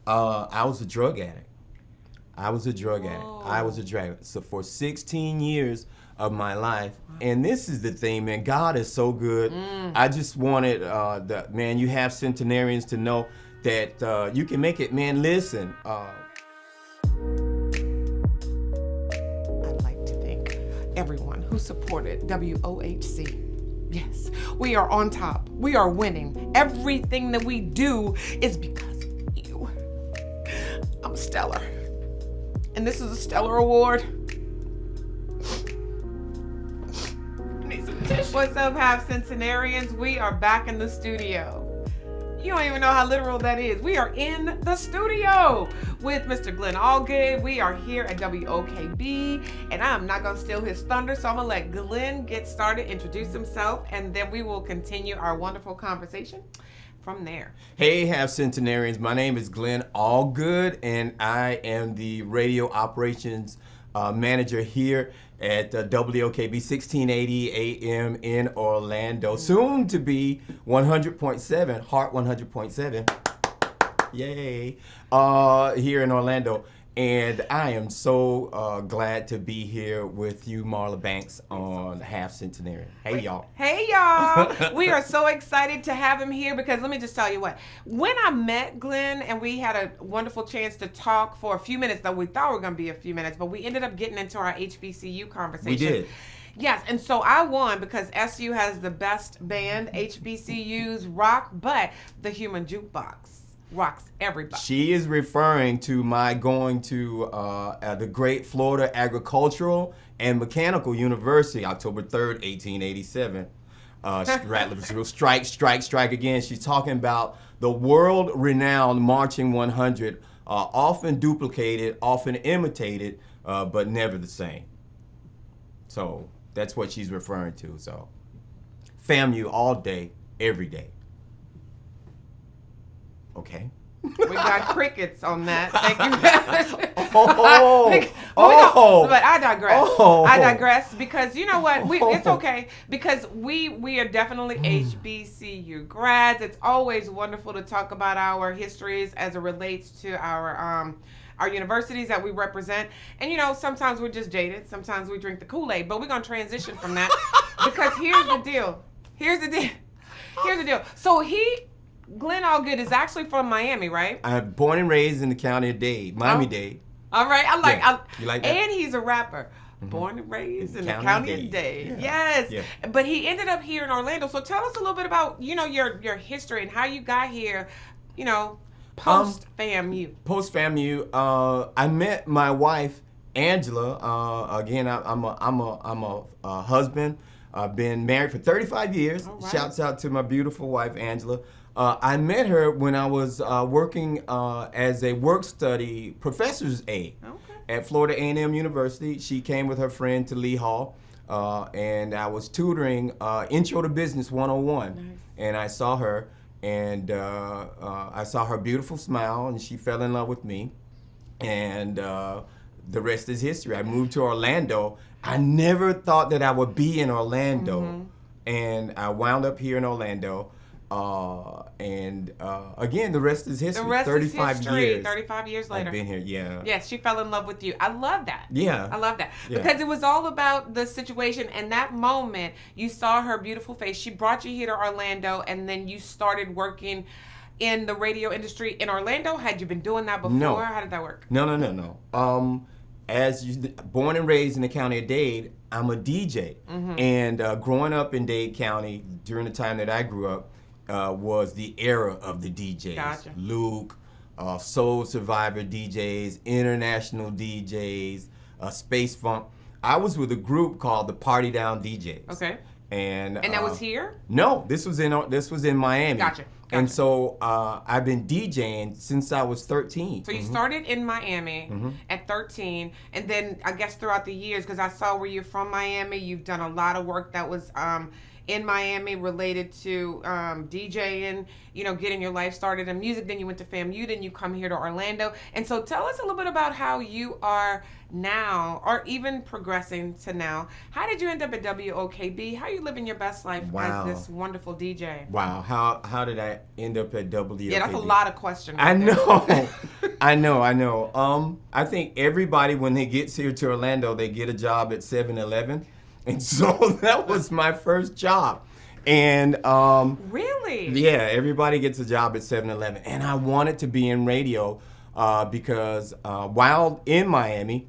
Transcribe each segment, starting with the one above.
I was a drug addict. I was a drug addict. So for 16 years of my life, and this is the thing, man, God is so good. I just wanted, you Half Centenarians to know that you can make it, man. Listen. I'd like to thank everyone who supported WOHC. Yes, we are on top. We are winning. Everything that we do is because of you. I'm stellar. And this is a stellar award. What's up, Half Centenarians? We are back in the studio. You don't even know how literal that is. We are in the studio with Mr. Glen Allgood. We are here at WOKB, and I'm not going to steal his thunder, so I'm going to let Glen get started, introduce himself, and then we will continue our wonderful conversation from there. Hey, Half Centenarians. My name is Glen Allgood, and I am the radio operations manager here at WOKB 1680 AM in Orlando. Soon to be 100.7, Heart 100.7. Yay. Here in Orlando. And I am so glad to be here with you, Marla Banks, on Half Centenarian. Hey, y'all. Hey, y'all. We are so excited to have him here because let me just tell you what. When I met Glen and we had a wonderful chance to talk for a few minutes, though we thought we were going to be a few minutes, but we ended up getting into our HBCU conversation. We did. Yes, and so I won because SU has the best band, HBCUs rock, but the Human Jukebox rocks everybody. She is referring to my going to the great Florida Agricultural and Mechanical University, October 3rd, 1887. Rattlersville, strike again. She's talking about the world-renowned Marching 100, often duplicated, often imitated, but never the same. So that's what she's referring to. So FAMU all day, every day. Okay. We got crickets on that. Thank you. But I digress. I digress because you know what? It's okay because we are definitely HBCU grads. It's always wonderful to talk about our histories as it relates to our universities that we represent. And you know, sometimes we're just jaded. Sometimes we drink the Kool-Aid. But we're gonna transition from that because here's the deal. So Glen Allgood is actually from Miami, right? I'm born and raised in the county of Dade, Miami-Dade. All right, You like that? And he's a rapper. Mm-hmm. Born and raised in the county of Dade. Yeah. Yes. Yeah. But he ended up here in Orlando. So tell us a little bit about, your history and how you got here, post FAMU. Post FAMU, I met my wife Angela. Again, I'm a husband. I've been married for 35 years. Right. Shouts out to my beautiful wife Angela. I met her when I was working as a work-study professor's aide at Florida A&M University. She came with her friend to Lee Hall, and I was tutoring Intro to Business 101. Nice. And I saw her, and I saw her beautiful smile, and she fell in love with me. And the rest is history. I moved to Orlando. I never thought that I would be in Orlando, and I wound up here in Orlando. Again, the rest is history. The rest 35 is history. years. 35 years later. I've been here, yeah. Yes, she fell in love with you. I love that. Yeah. I love that. Yeah. Because it was all about the situation and that moment you saw her beautiful face. She brought you here to Orlando and then you started working in the radio industry in Orlando. Had you been doing that before? No. How did that work? No. Born and raised in the county of Dade, I'm a DJ. Mm-hmm. And growing up in Dade County during the time that I grew up, was the era of the DJs. Gotcha. Luke, Soul Survivor DJs, international DJs, Space Funk. I was with a group called the Party Down DJs. Okay. And that was here? No, this was in Miami. Gotcha. And so I've been DJing since I was 13. So you started in Miami at 13, and then I guess throughout the years, because I saw where you're from Miami, you've done a lot of work that was in Miami related to DJing, getting your life started in music. Then you went to FAMU, then you come here to Orlando. And so tell us a little bit about how you are now, or even progressing to now. How did you end up at WOKB? How are you living your best life as this wonderful DJ? Wow, how did I end up at WOKB? Yeah, that's a lot of questions. I know. I know. I think everybody, when they get here to Orlando, they get a job at 7-Eleven. And so that was my first job. And really? Yeah, everybody gets a job at 7-Eleven. And I wanted to be in radio because while in Miami,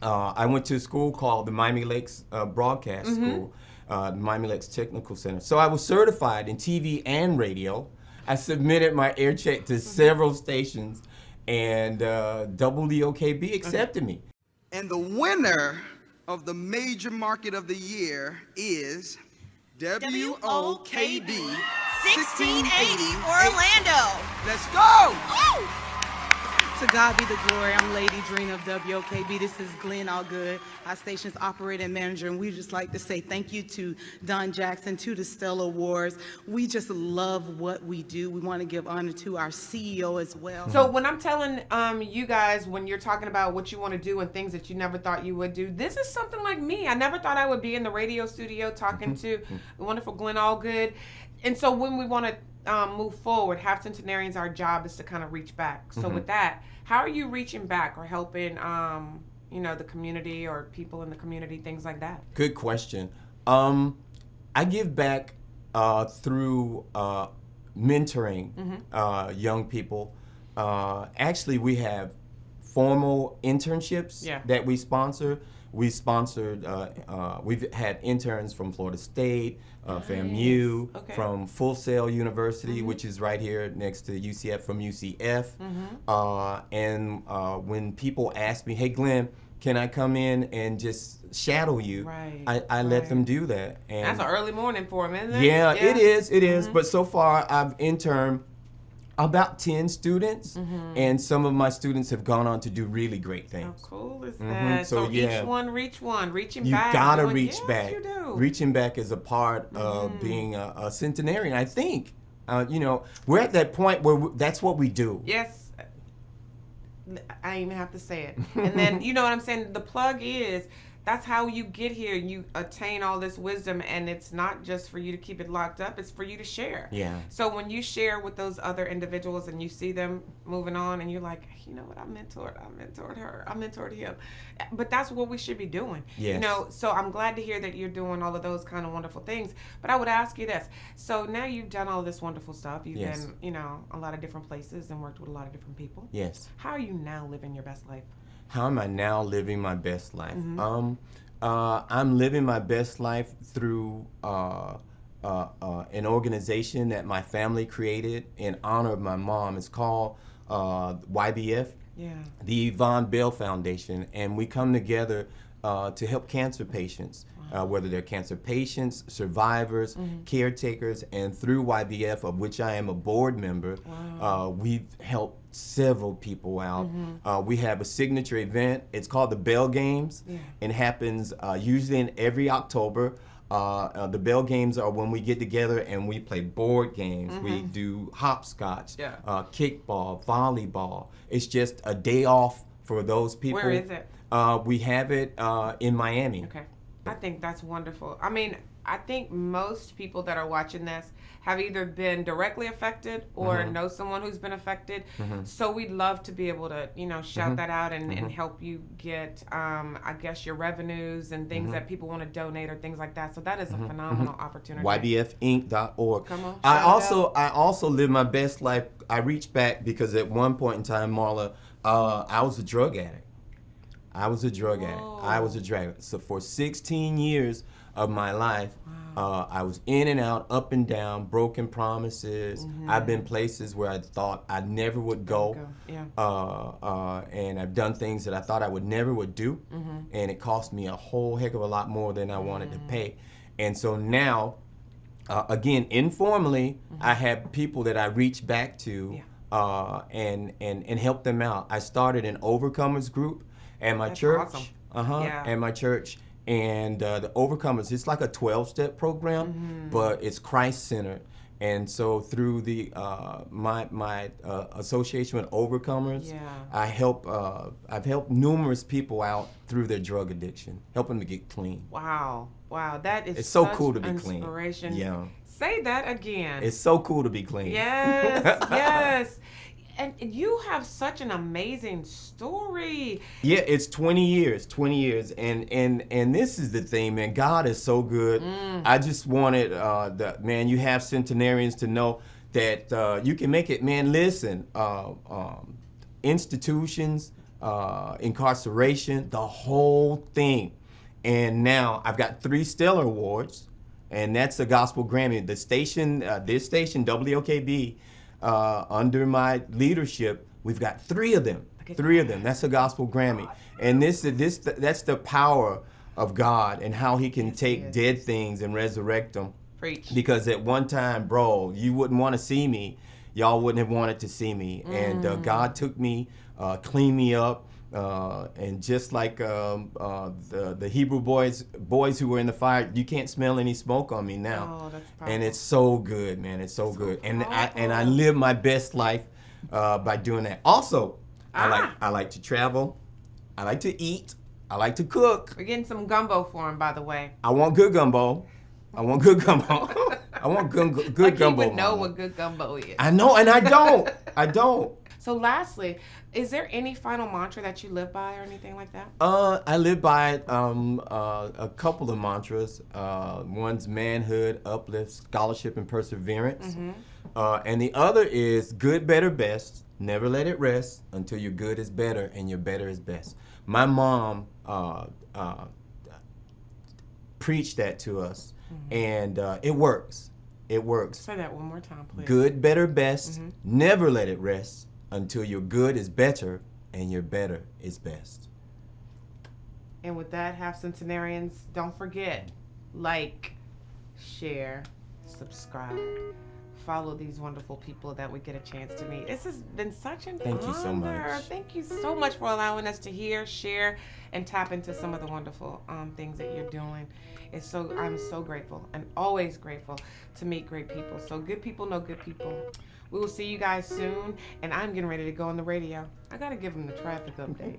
I went to a school called the Miami Lakes Broadcast School, Miami Lakes Technical Center. So I was certified in TV and radio. I submitted my air check to several stations, and WOKB accepted me. And the winner of the major market of the year is WOKB 1680 Orlando. Let's go! Oh! To God be the glory. I'm Lady Dreen of WOKB. This is Glen Allgood, our station's operating manager, and we just like to say thank you to Don Jackson, to the Stella Awards. We just love what we do. We want to give honor to our CEO as well. So when I'm telling you guys, when you're talking about what you want to do and things that you never thought you would do, this is something like me. I never thought I would be in the radio studio talking to the wonderful Glen Allgood. And so when we want to move forward, Half Centenarians, our job is to kind of reach back. So with that, how are you reaching back or helping, the community or people in the community, things like that? Good question. I give back through mentoring young people. Actually, we have formal internships that we sponsor. We sponsored, we've had interns from Florida State, FAMU, from Full Sail University, which is right here next to UCF, from UCF. And when people ask me, hey, Glenn, can I come in and just shadow you? I let them do that. And that's an early morning for them, isn't it? Yeah, it is. But so far, I've interned about 10 students, and some of my students have gone on to do really great things. How cool is that? So each one, reaching you back. You gotta reach yes, back. You do. Reaching back is a part of being a centenarian. I think, we're at that point where that's what we do. Yes. I even have to say it. And then, you know what I'm saying? The plug is, that's how you get here. You attain all this wisdom, and it's not just for you to keep it locked up. It's for you to share. Yeah. So when you share with those other individuals and you see them moving on, and you're like, you know what, I mentored her, I mentored him. But that's what we should be doing. Yes. So I'm glad to hear that you're doing all of those kind of wonderful things. But I would ask you this. So now you've done all this wonderful stuff. You've been, a lot of different places and worked with a lot of different people. Yes. How are you now living your best life? How am I now living my best life? I'm living my best life through an organization that my family created in honor of my mom. It's called YBF, the Yvonne Bell Foundation, and we come together to help cancer patients, whether they're cancer patients, survivors, caretakers, and through YBF, of which I am a board member, we've helped several people out. We have a signature event. It's called the Bell Games. It happens usually in every October. The Bell Games are when we get together and we play board games. We do hopscotch, kickball, volleyball. It's just a day off for those people. Where is it? We have it in Miami. Okay. I think that's wonderful. I mean, I think most people that are watching this have either been directly affected or know someone who's been affected. So we'd love to be able to, shout that out and help you get, I guess, your revenues and things that people want to donate or things like that. So that is a phenomenal opportunity. YBFinc.org. Come on. I also live my best life. I reach back because at one point in time, Marla, I was a drug addict. I was a drug addict. So for 16 years of my life, I was in and out, up and down, broken promises. I've been places where I thought I never would go. And I've done things that I thought I never would do. And it cost me a whole heck of a lot more than I wanted to pay. And so now, again, informally, I have people that I reach back to and help them out. I started an Overcomers group at my church. Awesome. At my church. And the Overcomers, it's like a 12-step program, but it's Christ-centered. And so through the my association with Overcomers, I've helped numerous people out through their drug addiction, helping them to get clean. Wow, that is it's so cool to be inspiration. Clean. Yeah. Say that again. It's so cool to be clean. Yes. And you have such an amazing story. Yeah, it's 20 years, and this is the thing, man. God is so good. I just wanted you have centenarians to know that you can make it, man. Listen, institutions, incarceration, the whole thing, and now I've got 3 Stellar Awards, and that's a Gospel Grammy. The station, this station, WOKB. Under my leadership, we've got 3 of them. 3 of them. That's a Gospel Grammy, and that's the power of God and how He can take dead things and resurrect them. Preach. Because at one time, bro, you wouldn't want to see me. Y'all wouldn't have wanted to see me, and God took me, cleaned me up. And just like the Hebrew boys who were in the fire, you can't smell any smoke on me now. Oh, that's powerful. And it's so good, man. It's so good. And I live my best life by doing that. Also, I like to travel. I like to eat. I like to cook. We're getting some gumbo for him, by the way. I want good gumbo. I want good gumbo. I want good like gumbo. You would know what good gumbo is. I know, and I don't. I don't. So lastly, is there any final mantra that you live by or anything like that? I live by a couple of mantras. One's manhood, uplift, scholarship, and perseverance. And the other is good, better, best. Never let it rest until your good is better and your better is best. My mom preached that to us, and it works. It works. Say that one more time, please. Good, better, best. Never let it rest until your good is better and your better is best. And with that, Half Centenarians, don't forget, like, share, subscribe, follow these wonderful people that we get a chance to meet. This has been such an honor. Thank you so much. Thank you so much for allowing us to hear, share, and tap into some of the wonderful things that you're doing. I'm so grateful and always grateful to meet great people. So good people know good people. We will see you guys soon, and I'm getting ready to go on the radio. I got to give them the traffic update.